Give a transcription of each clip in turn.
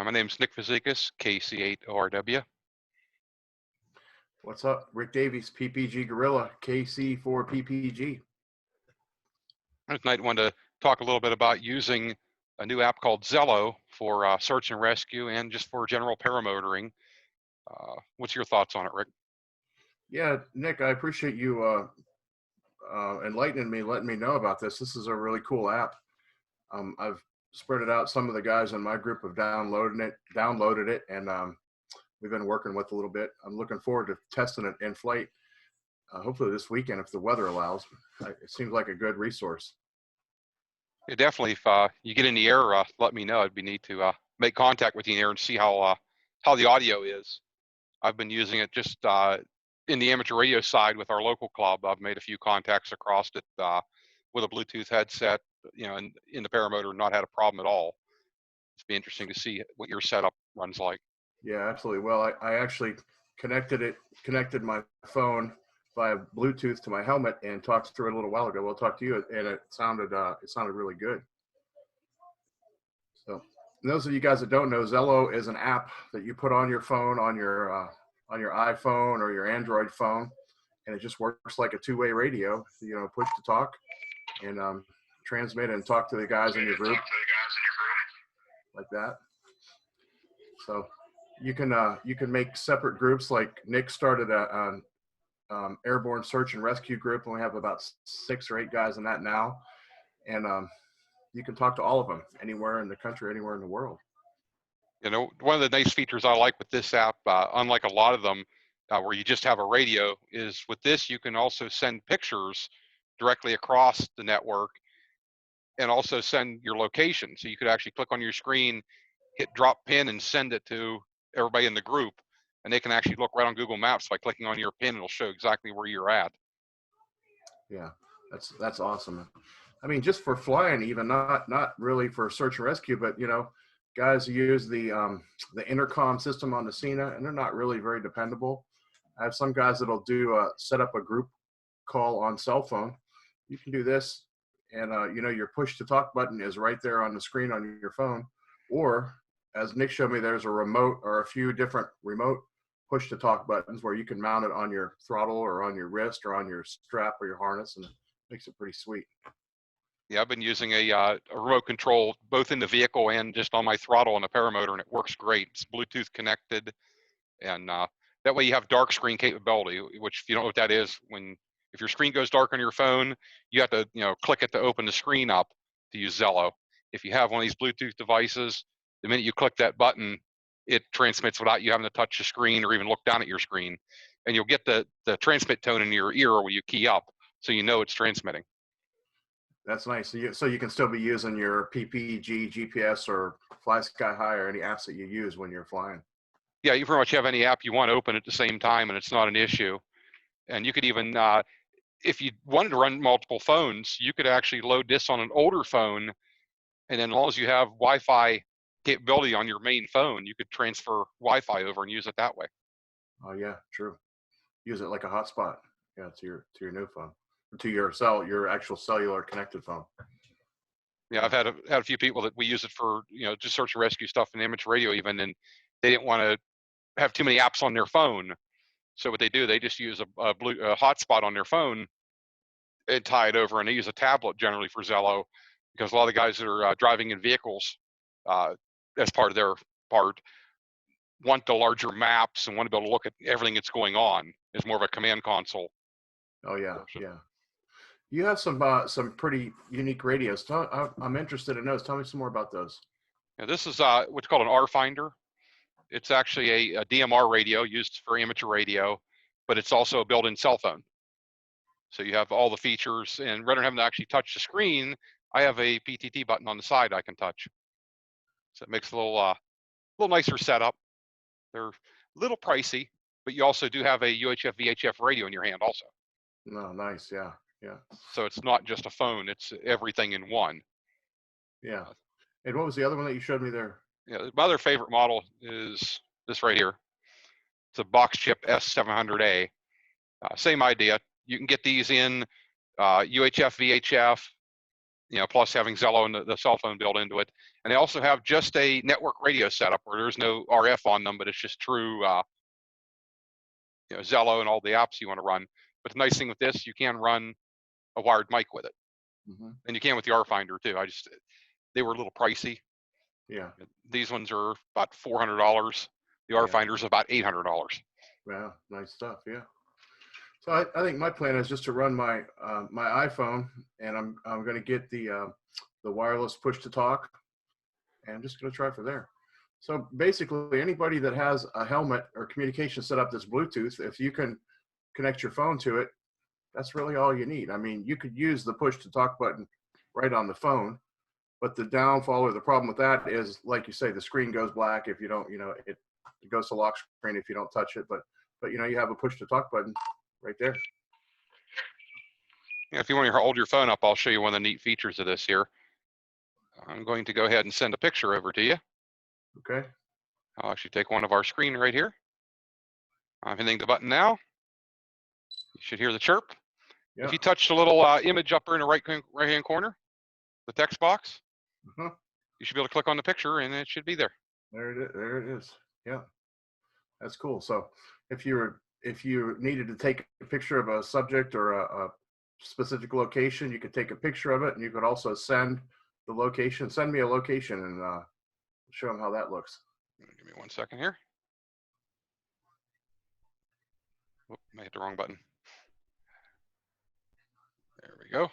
My name's Nick Fazekas, KC8ORW. What's up? Rick Davies, PPG Gorilla, KC4PPG. Tonight I wanted to talk a little bit about using a new app called Zello for search and rescue and just for general paramotoring. What's your thoughts on it, Rick? Yeah, Nick, I appreciate you enlightening me, letting me know about this. This is a really cool app. I've spread it out. Some of the guys in my group have downloaded it, and we've been working with it a little bit. I'm looking forward to testing it in flight, hopefully this weekend if the weather allows. It seems like a good resource. Yeah, definitely. If you get in the air, let me know. It'd be neat to make contact with you in the air and see how the audio is. I've been using it just in the amateur radio side with our local club. I've made a few contacts across it with a Bluetooth headset, and in the paramotor, not had a problem at all. It's be interesting to see what your setup runs like. Yeah, absolutely. Well, I actually connected my phone via Bluetooth to my helmet and talked through it a little while ago. We'll talk to you, and it sounded really good. So, those of you guys that don't know, Zello is an app that you put on your phone, on your iPhone or your Android phone, and it just works like a two-way radio. Push to talk, and transmit and talk to the guys in your group like that. So you can make separate groups. Like Nick started a airborne search and rescue group, and we have about 6 or 8 guys in that now. And you can talk to all of them anywhere in the country, anywhere in the world. One of the nice features I like with this app, unlike a lot of them where you just have a radio, is with this you can also send pictures directly across the network and also send your location. So you could actually click on your screen, hit drop pin, and send it to everybody in the group, and they can actually look right on Google Maps by clicking on your pin. It'll show exactly where you're at. Yeah, that's awesome. I mean, just for flying, even not really for search and rescue, but guys use the intercom system on the Cena, and they're not really very dependable. I have some guys that'll set up a group call on cell phone. You can do this, and your push to talk button is right there on the screen on your phone. Or, as Nick showed me, there's a remote or a few different remote push to talk buttons where you can mount it on your throttle or on your wrist or on your strap or your harness, and it makes it pretty sweet. Yeah, I've been using a remote control both in the vehicle and just on my throttle on the paramotor, and it works great. It's Bluetooth connected, and that way you have dark screen capability, which, if you don't know what that is, if your screen goes dark on your phone, you have to click it to open the screen up to use Zello. If you have one of these Bluetooth devices, the minute you click that button, it transmits without you having to touch the screen or even look down at your screen, and you'll get the transmit tone in your ear when you key up, so you know it's transmitting. That's nice. So you can still be using your PPG, GPS, or Fly Sky High, or any apps that you use when you're flying. Yeah, you pretty much have any app you want open at the same time, and it's not an issue. And you could even, if you wanted to run multiple phones, you could actually load this on an older phone, and then as long as you have Wi-Fi capability on your main phone, you could transfer Wi-Fi over and use it that way. Oh yeah, true. Use it like a hotspot. Yeah, to your new phone, to your actual cellular connected phone. Yeah, I've had a few people that we use it for, just search and rescue stuff in amateur radio even, and they didn't want to have too many apps on their phone. So what they do, they just use a hotspot on their phone and tie it over, and they use a tablet generally for Zello, because a lot of the guys that are driving in vehicles as part of their part want the larger maps and want to be able to look at everything that's going on. It's more of a command console. Oh yeah, yeah. You have some pretty unique radios. I'm interested in those. Tell me some more about those. Yeah, this is what's called an R Finder. It's actually a DMR radio used for amateur radio, but it's also a built-in cell phone. So you have all the features, and rather than having to actually touch the screen, I have a PTT button on the side I can touch. So it makes a little nicer setup. They're a little pricey, but you also do have a UHF VHF radio in your hand also. Oh, nice. Yeah, yeah. So it's not just a phone; it's everything in one. Yeah. And what was the other one that you showed me there? Yeah, my other favorite model is this right here. It's a box chip S700A. Same idea. You can get these in UHF, VHF, plus having Zello and the cell phone built into it. And they also have just a network radio setup where there's no RF on them, but it's just true, Zello and all the apps you want to run. But the nice thing with this, you can run a wired mic with it, and you can with the RFinder too. They were a little pricey. Yeah. These ones are about $400. The RFinder is about $800. Wow, nice stuff. Yeah. So I think my plan is just to run my my iPhone, and I'm going to get the wireless push to talk, and I'm just going to try for there. So basically, anybody that has a helmet or communication set up that's Bluetooth, if you can connect your phone to it, that's really all you need. I mean, you could use the push to talk button right on the phone, but the downfall or the problem with that is, like you say, the screen goes black if you don't, it goes to lock screen if you don't touch it. But you have a push to talk button right there. Yeah, if you want to hold your phone up, I'll show you one of the neat features of this here. I'm going to go ahead and send a picture over to you. Okay. I'll actually take one of our screen right here. I'm hitting the button now. You should hear the chirp. Yeah. If you touch the little image up there in the right-hand corner, the text box, you should be able to click on the picture and it should be there. There it is. Yeah. That's cool. So if you needed to take a picture of a subject or a specific location, you could take a picture of it, and you could also send the location. Send me a location, and show them how that looks. Give me 1 second here. Whoop, I hit the wrong button. There we go.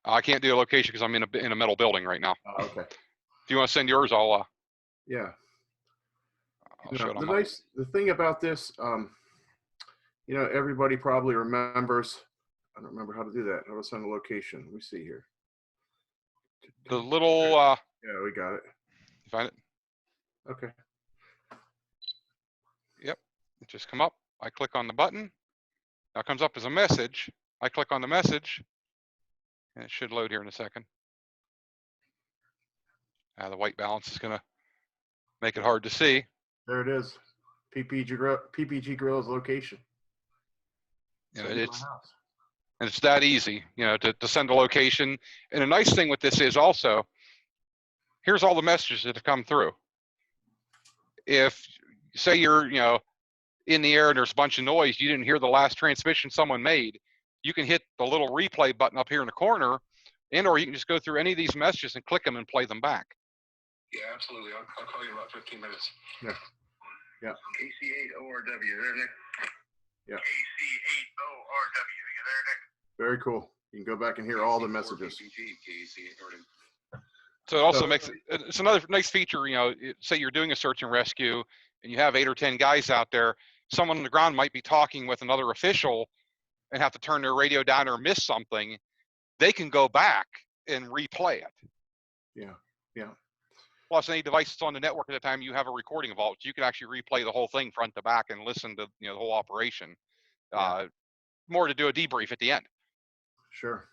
I can't do a location because I'm in a metal building right now. Okay. If you want to send yours, I'll yeah. I'll show it on my... The thing about this, everybody probably remembers. I don't remember how to do that. How to send a location. Let me see here. The little. Yeah, we got it. You find it? Okay. Yep. It just come up. I click on the button. Now it comes up as a message. I click on the message, and it should load here in a second. The white balance is going to make it hard to see. There it is. PPG Grill's location. It's that easy, to send a location. And a nice thing with this is also, here's all the messages that have come through. If, say you're, in the air and there's a bunch of noise, you didn't hear the last transmission someone made, you can hit the little replay button up here in the corner, or you can just go through any of these messages and click them and play them back. Yeah, absolutely. I'll call you in about 15 minutes. Yeah. Yeah. KC8ORW, there, Nick? Yeah. KC8ORW, you there, Nick? Very cool. You can go back and hear all the messages. So it also makes it's another nice feature. Say you're doing a search and rescue, and you have 8 or 10 guys out there. Someone on the ground might be talking with another official, and have to turn their radio down or miss something. They can go back and replay it. Yeah. Yeah. Plus, any device that's on the network at the time, you have a recording of all. So you can actually replay the whole thing front to back and listen to the whole operation. More to do a debrief at the end. Sure.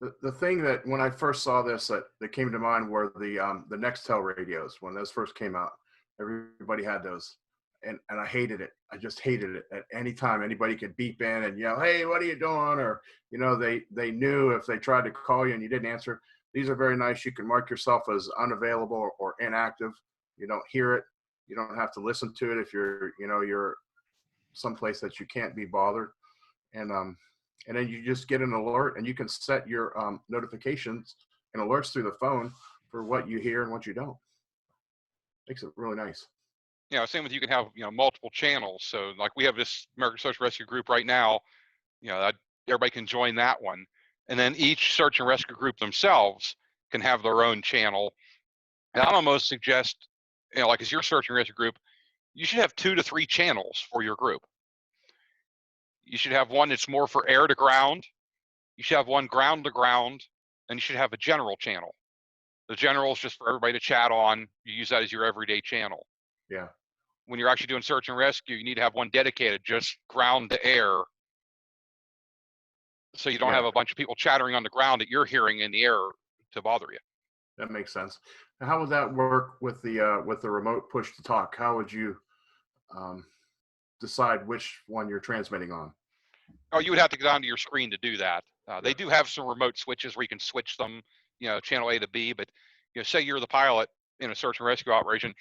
The thing that when I first saw this that came to mind were the Nextel radios. When those first came out, everybody had those, and I hated it. I just hated it. At any time anybody could beep in and yell, "Hey, what are you doing?" Or they knew if they tried to call you and you didn't answer. These are very nice. You can mark yourself as unavailable or inactive. You don't hear it. You don't have to listen to it if you're someplace that you can't be bothered. And then you just get an alert, and you can set your notifications and alerts through the phone for what you hear and what you don't. Makes it really nice. Yeah, same with you can have multiple channels. So like we have this American Search and Rescue group right now. Everybody can join that one. And then each search and rescue group themselves can have their own channel. And I'd almost suggest, like as your search and rescue group, you should have 2 to 3 channels for your group. You should have one that's more for air to ground. You should have one ground to ground, and you should have a general channel. The general is just for everybody to chat on. You use that as your everyday channel. Yeah. When you're actually doing search and rescue, you need to have one dedicated, just ground to air. So you don't have a bunch of people chattering on the ground that you're hearing in the air to bother you. That makes sense. Now, how would that work with the remote push to talk? How would you decide which one you're transmitting on? Oh, you would have to go down to your screen to do that. They do have some remote switches where you can switch them, channel A to B, but say you're the pilot in a search and rescue operation,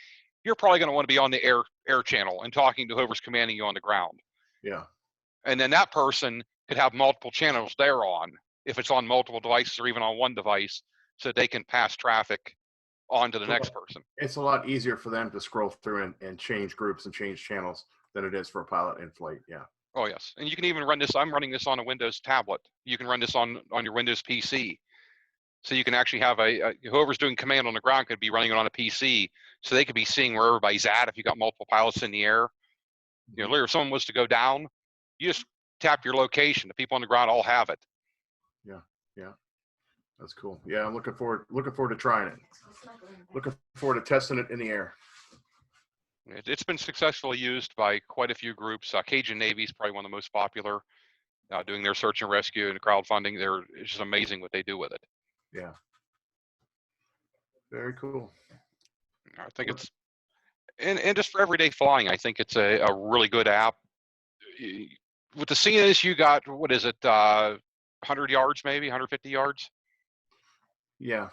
you're probably going to want to be on the air channel and talking to whoever's commanding you on the ground. Yeah. And then that person could have multiple channels they're on, if it's on multiple devices or even on one device, so they can pass traffic on to the next person. It's a lot easier for them to scroll through and change groups and change channels than it is for a pilot in flight. Yeah. Oh yes, and you can even run this. I'm running this on a Windows tablet. You can run this on your Windows PC, so you can actually have whoever's doing command on the ground could be running it on a PC, so they could be seeing where everybody's at. If you got multiple pilots in the air, later if someone was to go down, you just tap your location. The people on the ground all have it. Yeah, yeah, that's cool. Yeah, I'm looking forward to trying it. Looking forward to testing it in the air. It's been successfully used by quite a few groups. Cajun Navy is probably one of the most popular, doing their search and rescue and crowdfunding. It's just amazing what they do with it. Yeah. Very cool. I think it's, and just for everyday flying, I think it's a really good app. With the Cenas, you got, what is it, 100 yards maybe, 150 yards? Yeah,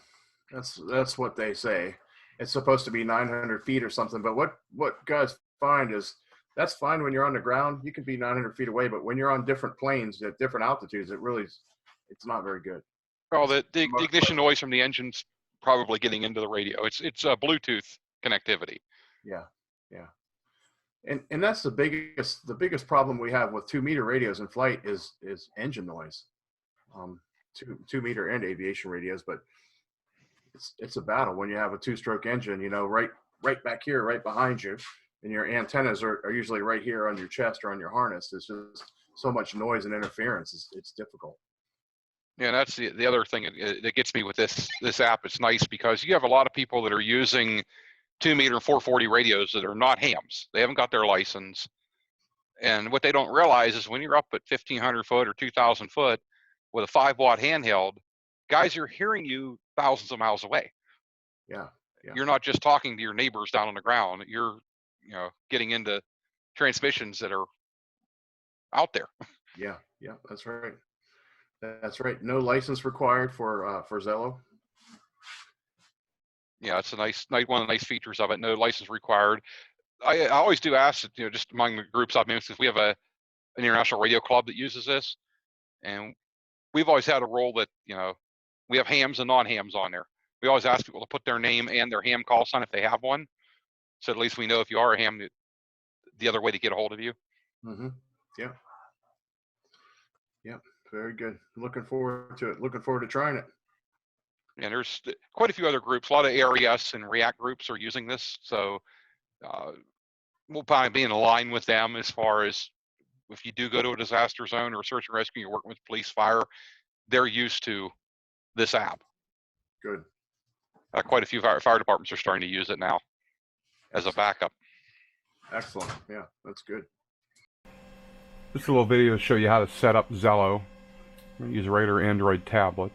that's what they say. It's supposed to be 900 feet or something, but what guys find is that's fine when you're on the ground. You can be 900 feet away, but when you're on different planes at different altitudes, it's not very good. Well, the ignition noise from the engine's probably getting into the radio. It's Bluetooth connectivity. Yeah, yeah. And that's the biggest problem we have with 2-meter radios in flight is engine noise. 2-meter and aviation radios, but it's a battle when you have a 2-stroke engine, right back here, right behind you, and your antennas are usually right here on your chest or on your harness. There's just so much noise and interference. It's difficult. Yeah, that's the other thing that gets me with this app. It's nice because you have a lot of people that are using 2-meter and 440 radios that are not hams. They haven't got their license. And what they don't realize is when you're up at 1,500 foot or 2,000 foot with a 5-watt handheld, guys are hearing you thousands of miles away. Yeah, yeah. You're not just talking to your neighbors down on the ground. You're, getting into transmissions that are out there. Yeah, yeah, that's right. That's right. No license required for Zello. Yeah, it's a nice, one of the nice features of it. No license required. I always do ask, just among the groups I've been with, because we have an international radio club that uses this, and we've always had a rule that we have hams and non-hams on there. We always ask people to put their name and their ham call sign if they have one, so at least we know if you are a ham, the other way to get a hold of you. Mm-hmm. Yeah. Yeah. Very good. Looking forward to it. Looking forward to trying it. And there's quite a few other groups. A lot of ARES and React groups are using this, so we'll probably be in line with them as far as if you do go to a disaster zone or search and rescue, you're working with police, fire, they're used to this app. Good. Quite a few fire departments are starting to use it now as a backup. Excellent. Yeah, that's good. This is a little video to show you how to set up Zello. Use a regular Android tablet.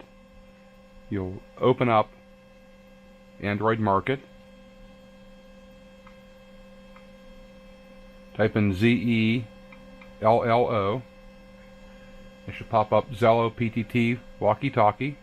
You'll open up Android Market. Type in ZELLO. It should pop up Zello PTT Walkie Talkie.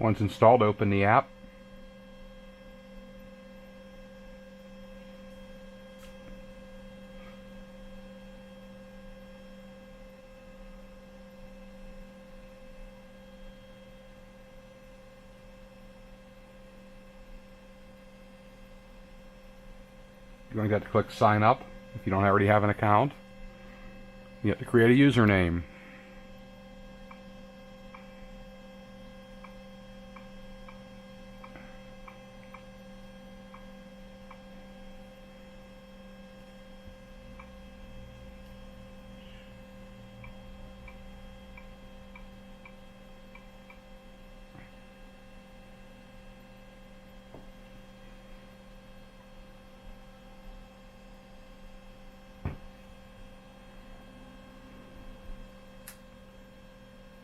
Once installed, open the app. You're going to have to click sign up if you don't already have an account. You have to create a username.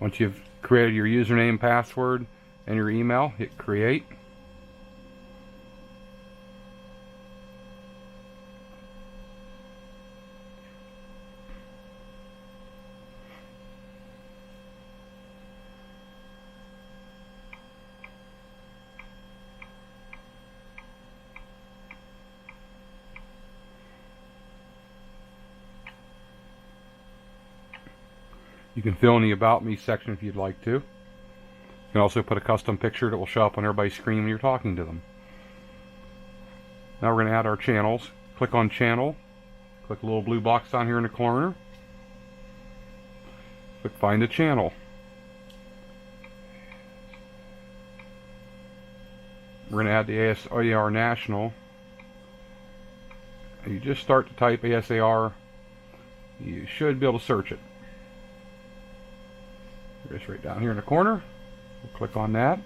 Once you've created your username, password, and your email, hit create. You can fill in the About Me section if you'd like to. You can also put a custom picture that will show up on everybody's screen when you're talking to them. Now we're going to add our channels. Click on Channel. Click the little blue box down here in the corner. Click Find a Channel. We're going to add the ASAR National. And you just start to type ASAR. You should be able to search it. It's right down here in the corner. We'll click on that.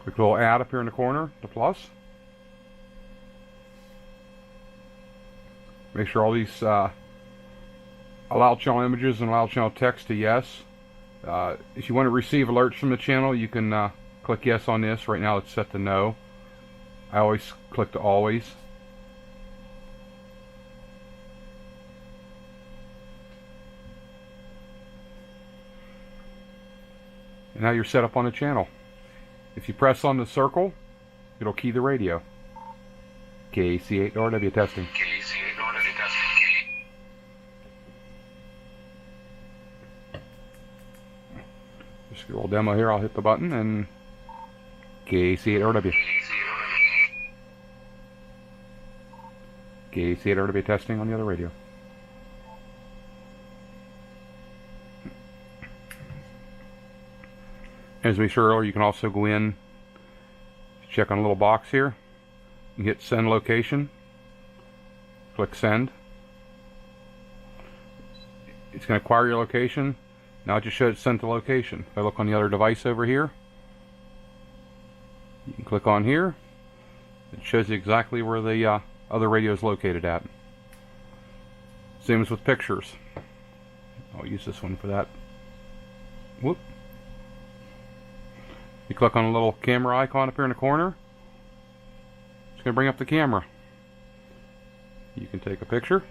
Click the little add up here in the corner, the plus. Make sure all these allow channel images and allow channel text to yes. If you want to receive alerts from the channel, you can click yes on this. Right now it's set to no. I always click to always. And now you're set up on the channel. If you press on the circle, it'll key the radio. KC8RW testing. KC8RW testing. Just a little demo here. I'll hit the button and KC8RW. KC8RW testing on the other radio. As we showed earlier, you can also go in, check on a little box here, you hit send location, click send. It's going to acquire your location. Now it just shows sent to location. If I look on the other device over here, you can click on here. It shows you exactly where the other radio is located at. Same as with pictures. I'll use this one for that. Whoop. You click on a little camera icon up here in the corner. It's going to bring up the camera. You can take a picture.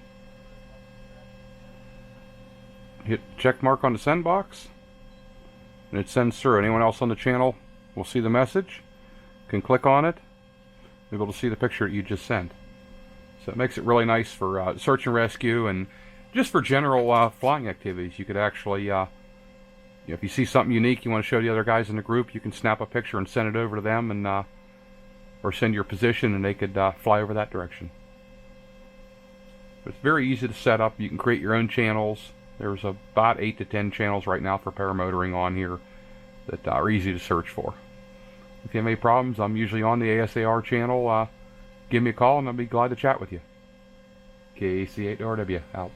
Hit check mark on the send box. And it sends through. Anyone else on the channel will see the message. Can click on it. Be able to see the picture that you just sent. So it makes it really nice for search and rescue and just for general flying activities. You could actually if you see something unique you want to show the other guys in the group, you can snap a picture and send it over to them, and or send your position, and they could fly over that direction. But it's very easy to set up. You can create your own channels. There's about 8 to 10 channels right now for paramotoring on here that are easy to search for. If you have any problems, I'm usually on the ASAR channel. Give me a call and I'll be glad to chat with you. KC8RW out.